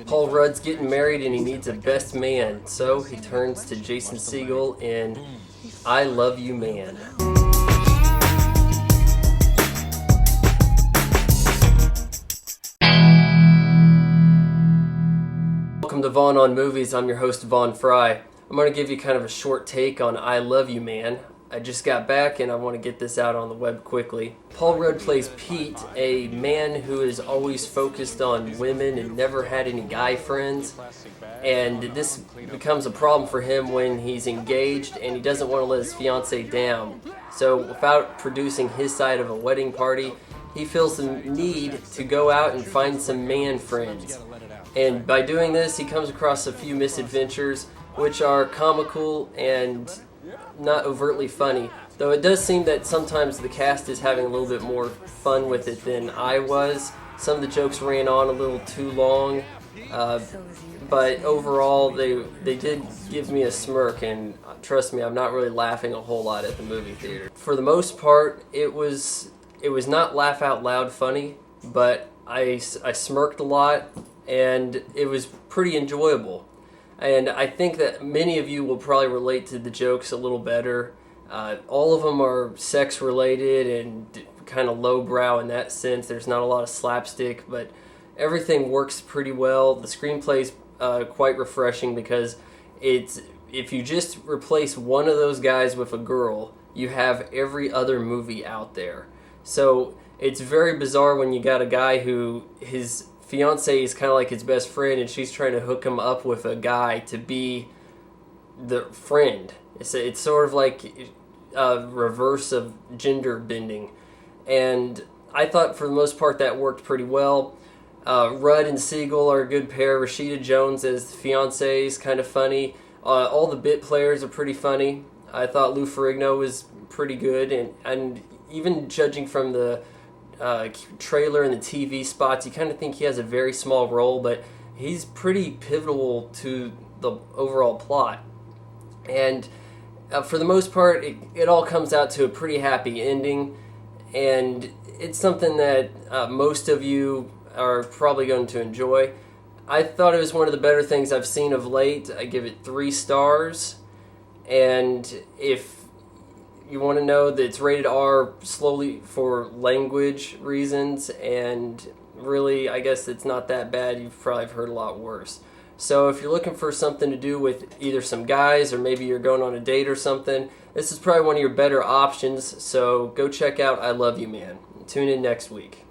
Paul Rudd's getting married and he needs a best man, so he turns to Jason Segel in I Love You Man. Welcome to Vaughn on Movies. I'm your host, Vaughn Fry. I'm going to give you kind of a short take on I Love You Man. I just got back and I want to get this out on the web quickly. Paul Rudd plays Pete, a man who is always focused on women and never had any guy friends. And this becomes a problem for him when he's engaged and he doesn't want to let his fiancée down. So without producing his side of a wedding party, he feels the need to go out and find some man friends. And by doing this, he comes across a few misadventures which are comical and not overtly funny, though it does seem that sometimes the cast is having a little bit more fun with it than I was. Some of the jokes ran on a little too long, but overall they did give me a smirk, and trust me, I'm not really laughing a whole lot at the movie theater. For the most part, it was not laugh out loud funny, but I smirked a lot, and it was pretty enjoyable. And I think that many of you will probably relate to the jokes a little better. All of them are sex related and kind of lowbrow in that sense. There's not a lot of slapstick, but everything works pretty well. The screenplay's quite refreshing because if you just replace one of those guys with a girl, you have every other movie out there. So it's very bizarre when you got a guy who his fiance is kind of like his best friend, and she's trying to hook him up with a guy to be the friend. It's sort of like a reverse of gender bending, and I thought for the most part that worked pretty well. Rudd and Segel are a good pair. Rashida Jones as the fiance is kind of funny. All the bit players are pretty funny. I thought Lou Ferrigno was pretty good, and even judging from the trailer and the TV spots, you kind of think he has a very small role, but he's pretty pivotal to the overall plot. And for the most part, it all comes out to a pretty happy ending, and it's something that most of you are probably going to enjoy. I thought it was one of the better things I've seen of late. I give it 3 stars, and if you want to know that it's rated R slowly for language reasons, and really, I guess it's not that bad. You've probably heard a lot worse. So if you're looking for something to do with either some guys or maybe you're going on a date or something, this is probably one of your better options. So go check out I Love You Man. Tune in next week.